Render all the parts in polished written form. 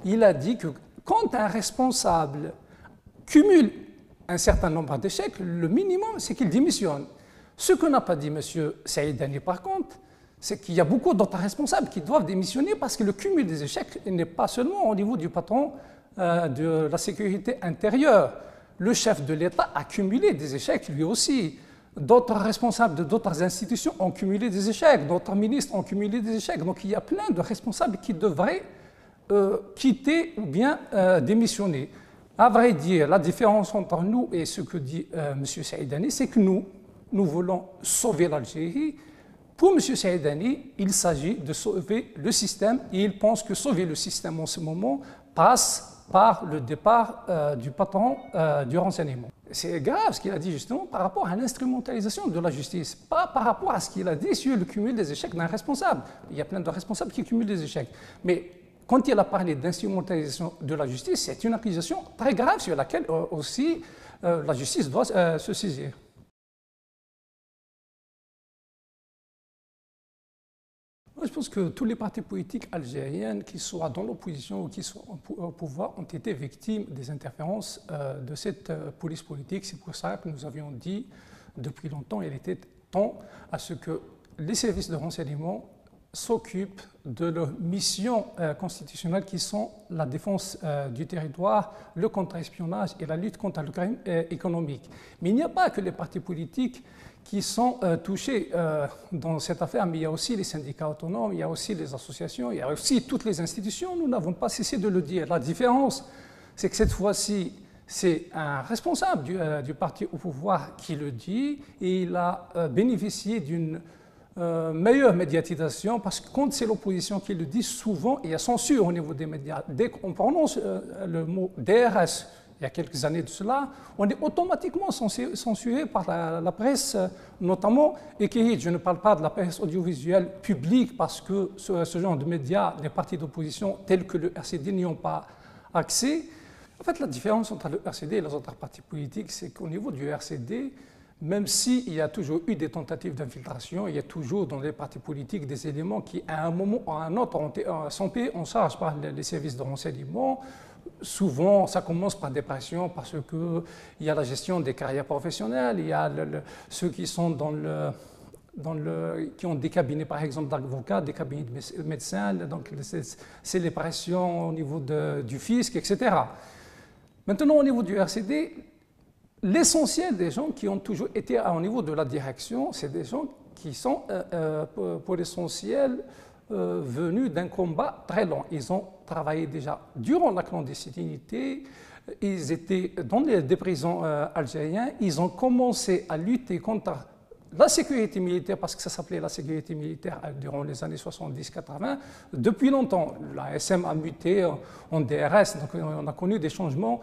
il a dit que quand un responsable cumule un certain nombre d'échecs, le minimum, c'est qu'il démissionne. Ce que n'a pas dit M. Saïdani, par contre, c'est qu'il y a beaucoup d'autres responsables qui doivent démissionner parce que le cumul des échecs n'est pas seulement au niveau du patron de la sécurité intérieure. Le chef de l'État a cumulé des échecs lui aussi. D'autres responsables de d'autres institutions ont cumulé des échecs, d'autres ministres ont cumulé des échecs. Donc il y a plein de responsables qui devraient quitter ou bien démissionner. À vrai dire, la différence entre nous et ce que dit M. Saïdani, c'est que nous voulons sauver l'Algérie. Pour M. Saïdani, il s'agit de sauver le système et il pense que sauver le système en ce moment passe par le départ du patron du renseignement. C'est grave ce qu'il a dit justement par rapport à l'instrumentalisation de la justice, pas par rapport à ce qu'il a dit sur le cumul des échecs d'un responsable. Il y a plein de responsables qui cumulent des échecs. Mais quand il a parlé d'instrumentalisation de la justice, c'est une accusation très grave sur laquelle aussi la justice doit se saisir. Je pense que tous les partis politiques algériens, qu'ils soient dans l'opposition ou qui soient au pouvoir, ont été victimes des interférences de cette police politique. C'est pour ça que nous avions dit depuis longtemps qu'il était temps à ce que les services de renseignement s'occupent de leurs missions constitutionnelles qui sont la défense du territoire, le contre-espionnage et la lutte contre le crime économique. Mais il n'y a pas que les partis politiques qui sont touchés dans cette affaire, mais il y a aussi les syndicats autonomes, il y a aussi les associations, il y a aussi toutes les institutions. Nous n'avons pas cessé de le dire. La différence, c'est que cette fois-ci, c'est un responsable du parti au pouvoir qui le dit et il a bénéficié d'une meilleure médiatisation parce que quand c'est l'opposition qui le dit, souvent il y a censure au niveau des médias. Dès qu'on prononce le mot DRS, il y a quelques années de cela, on est automatiquement censuré par la presse, notamment écrite. Je ne parle pas de la presse audiovisuelle publique parce que ce genre de médias, les partis d'opposition tels que le RCD n'y ont pas accès. En fait, la différence entre le RCD et les autres partis politiques, c'est qu'au niveau du RCD, même s'il y a toujours eu des tentatives d'infiltration, il y a toujours dans les partis politiques des éléments qui, à un moment ou à un autre, sont payés en charge par les services de renseignement. Souvent, ça commence par des pressions parce qu'il y a la gestion des carrières professionnelles, il y a ceux qui sont qui ont des cabinets, par exemple, d'avocats, des cabinets de médecins, donc c'est les pressions au niveau du fisc, etc. Maintenant, au niveau du RCD, l'essentiel des gens qui ont toujours été au niveau de la direction, c'est des gens qui sont, pour l'essentiel, venus d'un combat très long. Ils ont travaillé déjà durant la clandestinité, ils étaient dans des prisons algériennes, ils ont commencé à lutter contre la sécurité militaire, parce que ça s'appelait la sécurité militaire durant les années 70-80, depuis longtemps. La SM a muté en DRS, donc on a connu des changements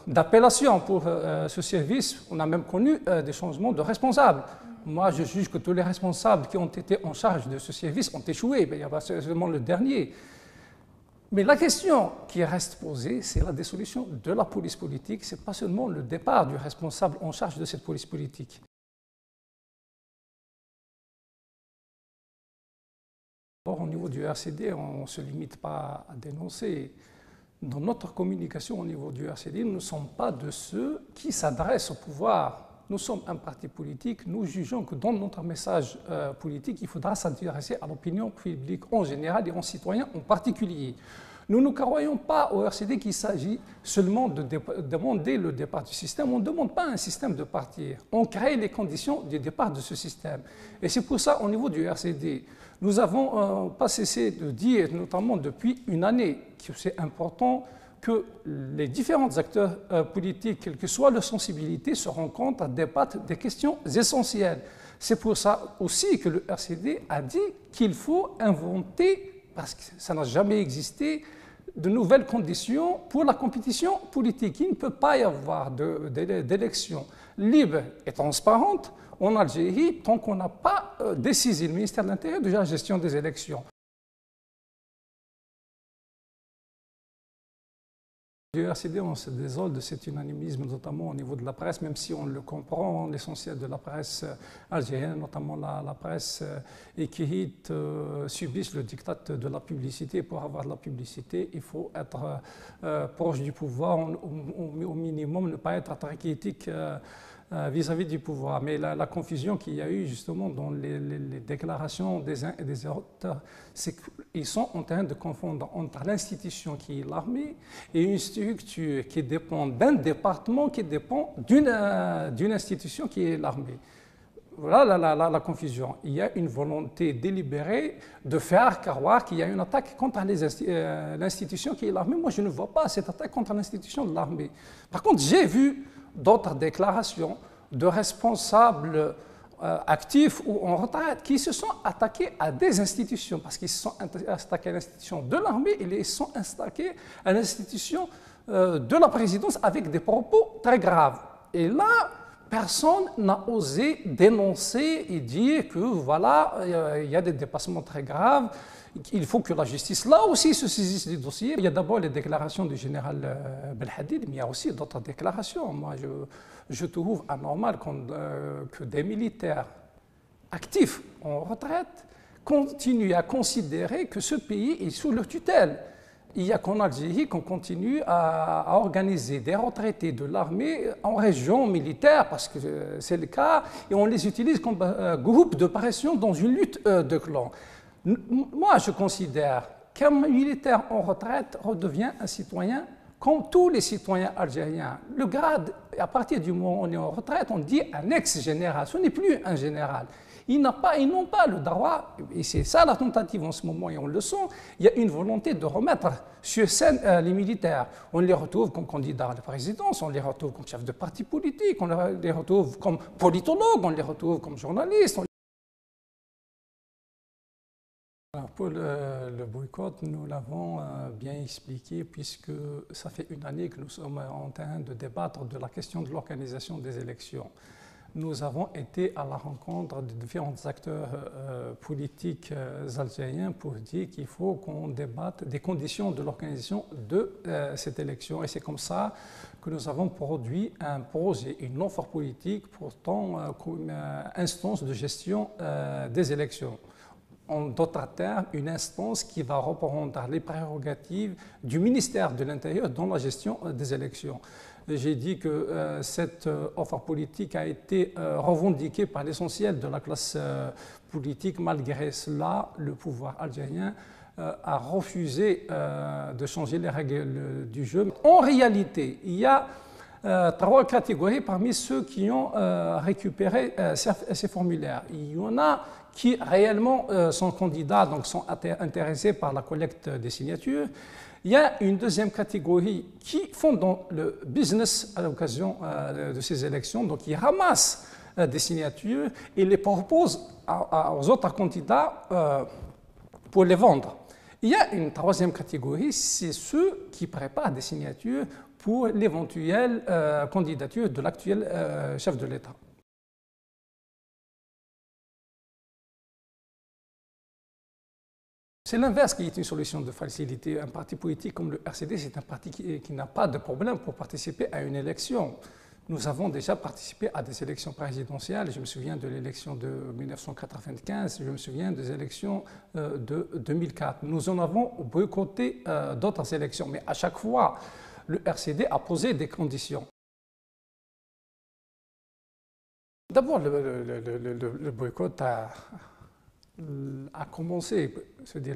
d'appellation pour ce service, on a même connu des changements de responsables. Moi, je juge que tous les responsables qui ont été en charge de ce service ont échoué, mais il y a seulement le dernier. Mais la question qui reste posée, c'est la dissolution de la police politique, ce n'est pas seulement le départ du responsable en charge de cette police politique. Or, au niveau du RCD, on ne se limite pas à dénoncer. Dans notre communication au niveau du RCD, nous ne sommes pas de ceux qui s'adressent au pouvoir. Nous sommes un parti politique, nous jugeons que dans notre message politique, il faudra s'intéresser à l'opinion publique en général et aux citoyens en particulier. Nous ne croyons pas au RCD qu'il s'agit seulement de demander le départ du système. On ne demande pas un système de partir. On crée les conditions du départ de ce système. Et c'est pour ça, au niveau du RCD, nous n'avons pas cessé de dire, notamment depuis une année, que c'est important que les différents acteurs politiques, quelle que soit leur sensibilité, se rencontrent, débattent des questions essentielles. C'est pour ça aussi que le RCD a dit qu'il faut inventer, parce que ça n'a jamais existé, de nouvelles conditions pour la compétition politique. Il ne peut pas y avoir d'élections libres et transparentes en Algérie tant qu'on n'a pas décisé le ministère de l'Intérieur de la gestion des élections. Du RCD, on se désole de cet unanimisme, notamment au niveau de la presse, même si on le comprend, l'essentiel de la presse algérienne, notamment la presse écrite, subissent le diktat de la publicité. Pour avoir de la publicité, il faut être proche du pouvoir, au minimum ne pas être très critique vis-à-vis du pouvoir. Mais la confusion qu'il y a eu justement dans les déclarations des uns et des autres, c'est qu'ils sont en train de confondre entre l'institution qui est l'armée et une structure qui dépend d'un département qui dépend d'une institution qui est l'armée. Voilà la confusion. Il y a une volonté délibérée de faire croire qu'il y a une attaque contre l'institution qui est l'armée. Moi, je ne vois pas cette attaque contre l'institution de l'armée. Par contre, j'ai vu d'autres déclarations de responsables actifs ou en retraite qui se sont attaqués à des institutions, parce qu'ils se sont attaqués à l'institution de l'armée et ils sont attaqués à l'institution de la présidence avec des propos très graves. Et là, personne n'a osé dénoncer et dire que voilà, il y a des dépassements très graves, il faut que la justice, là aussi, se saisisse du dossier. Il y a d'abord les déclarations du général Belhadid, mais il y a aussi d'autres déclarations. Moi, je trouve anormal que des militaires actifs en retraite continuent à considérer que ce pays est sous leur tutelle. Il n'y a qu'en Algérie qu'on continue à organiser des retraités de l'armée en région militaire, parce que c'est le cas, et on les utilise comme groupe de pression dans une lutte de clans. Moi, je considère qu'un militaire en retraite redevient un citoyen comme tous les citoyens algériens. Le grade, à partir du moment où on est en retraite, on dit un ex-général. Ce n'est plus un général. Ils n'ont pas le droit, et c'est ça la tentative en ce moment, et on le sent, il y a une volonté de remettre sur scène les militaires. On les retrouve comme candidats à la présidence, on les retrouve comme chefs de parti politique, on les retrouve comme politologues, on les retrouve comme journalistes. Pour le boycott, nous l'avons bien expliqué, puisque ça fait une année que nous sommes en train de débattre de la question de l'organisation des élections. Nous avons été à la rencontre de différents acteurs politiques algériens pour dire qu'il faut qu'on débatte des conditions de l'organisation de cette élection. Et c'est comme ça que nous avons produit un projet, une offre politique portant comme instance de gestion des élections. En d'autres termes, une instance qui va reprendre les prérogatives du ministère de l'Intérieur dans la gestion des élections. J'ai dit que cette offre politique a été revendiquée par l'essentiel de la classe politique. Malgré cela, le pouvoir algérien a refusé de changer les règles du jeu. En réalité, il y a trois catégories parmi ceux qui ont récupéré ces formulaires. Il y en a qui réellement sont candidats, donc sont intéressés par la collecte des signatures. Il y a une deuxième catégorie qui font dans le business à l'occasion de ces élections, donc ils ramassent des signatures et les proposent aux autres candidats pour les vendre. Il y a une troisième catégorie, c'est ceux qui préparent des signatures pour l'éventuelle candidature de l'actuel chef de l'État. C'est l'inverse qui est une solution de facilité. Un parti politique comme le RCD, c'est un parti qui n'a pas de problème pour participer à une élection. Nous avons déjà participé à des élections présidentielles. Je me souviens de l'élection de 1995, je me souviens des élections de 2004. Nous en avons boycotté d'autres élections, mais à chaque fois, le RCD a posé des conditions. D'abord, le boycott a commencé, c'est-à-dire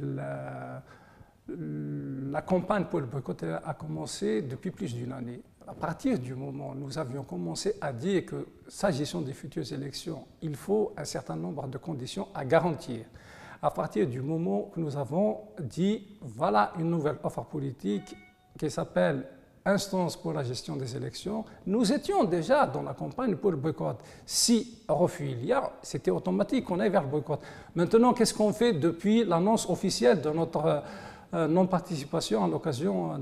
la campagne pour le boycott a commencé depuis plus d'une année. À partir du moment où nous avions commencé à dire que, s'agissant des futures élections, il faut un certain nombre de conditions à garantir, à partir du moment où nous avons dit voilà une nouvelle offre politique qui s'appelle Instance pour la gestion des élections, nous étions déjà dans la campagne pour le boycott. Si refus il y a, c'était automatique qu'on aille vers le boycott. Maintenant, qu'est-ce qu'on fait depuis l'annonce officielle de notre non-participation à l'occasion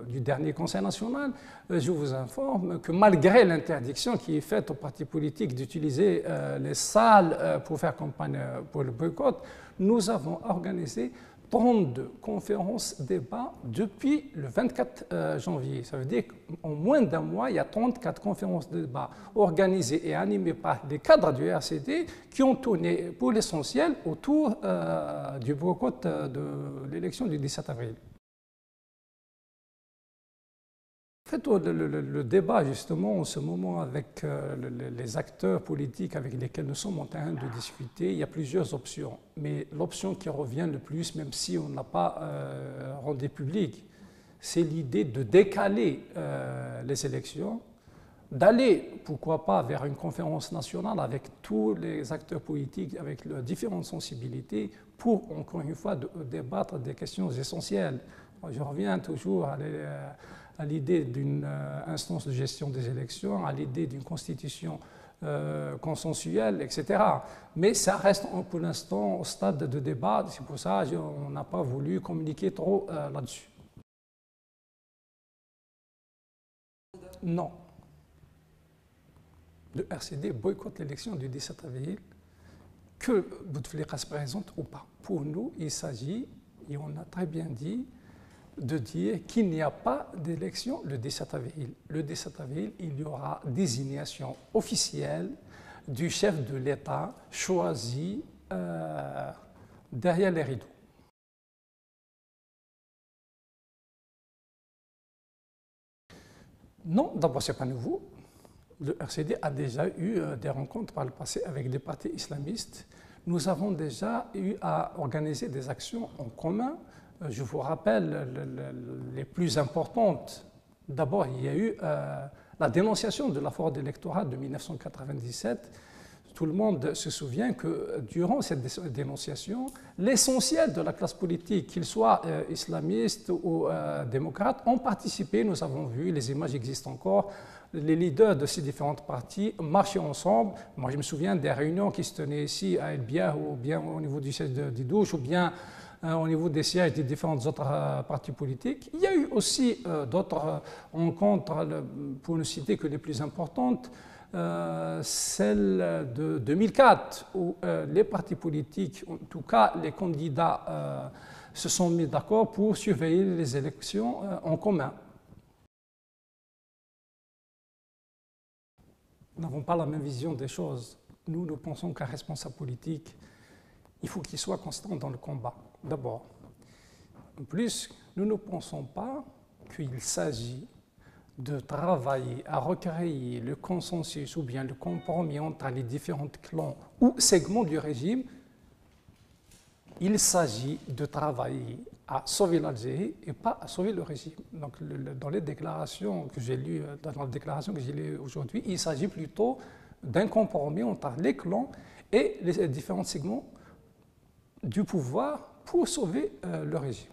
du dernier Conseil national? Je vous informe que malgré l'interdiction qui est faite aux partis politiques d'utiliser les salles pour faire campagne pour le boycott, nous avons organisé 32 conférences débats depuis le 24 janvier. Ça veut dire qu'en moins d'un mois, il y a 34 conférences de débat organisées et animées par les cadres du RCD qui ont tourné pour l'essentiel autour du boycott de l'élection du 17 avril. En fait, le débat, justement, en ce moment, avec les acteurs politiques avec lesquels nous sommes en train de discuter, il y a plusieurs options. Mais l'option qui revient le plus, même si on n'a pas rendu public, c'est l'idée de décaler les élections, d'aller, pourquoi pas, vers une conférence nationale avec tous les acteurs politiques, avec leurs différentes sensibilités, pour, encore une fois, débattre des questions essentielles. Je reviens toujours à l'idée d'une instance de gestion des élections, à l'idée d'une constitution consensuelle, etc. Mais ça reste pour l'instant au stade de débat, c'est pour ça qu'on n'a pas voulu communiquer trop là-dessus. Non. Le RCD boycotte l'élection du 17 avril, que Bouteflika se présente ou pas. Pour nous, il s'agit, et on a très bien dit, de dire qu'il n'y a pas d'élection le 17 avril. Le 17 avril, il y aura désignation officielle du chef de l'État choisi derrière les rideaux. Non, d'abord, ce n'est pas nouveau. Le RCD a déjà eu des rencontres par le passé avec des partis islamistes. Nous avons déjà eu à organiser des actions en commun. Je vous rappelle les plus importantes. D'abord, il y a eu la dénonciation de la fraude électorale de 1997. Tout le monde se souvient que durant cette dénonciation, l'essentiel de la classe politique, qu'ils soient islamistes ou démocrates, ont participé. Nous avons vu, les images existent encore, les leaders de ces différentes parties marchaient ensemble. Moi, je me souviens des réunions qui se tenaient ici à El Biar, ou bien au niveau du siège de Didouche, ou bien au niveau des sièges des différentes autres partis politiques. Il y a eu aussi d'autres rencontres, pour ne citer que les plus importantes, celle de 2004, où les partis politiques, en tout cas les candidats, se sont mis d'accord pour surveiller les élections en commun. Nous n'avons pas la même vision des choses. Nous pensons qu'un responsable politique, il faut qu'il soit constant dans le combat, d'abord. En plus, nous ne pensons pas qu'il s'agit de travailler à recréer le consensus ou bien le compromis entre les différents clans ou segments du régime. Il s'agit de travailler à sauver l'Algérie et pas à sauver le régime. Donc, dans les déclarations que j'ai lues, dans la déclaration que j'ai lue aujourd'hui, il s'agit plutôt d'un compromis entre les clans et les différents segments du pouvoir pour sauver le régime.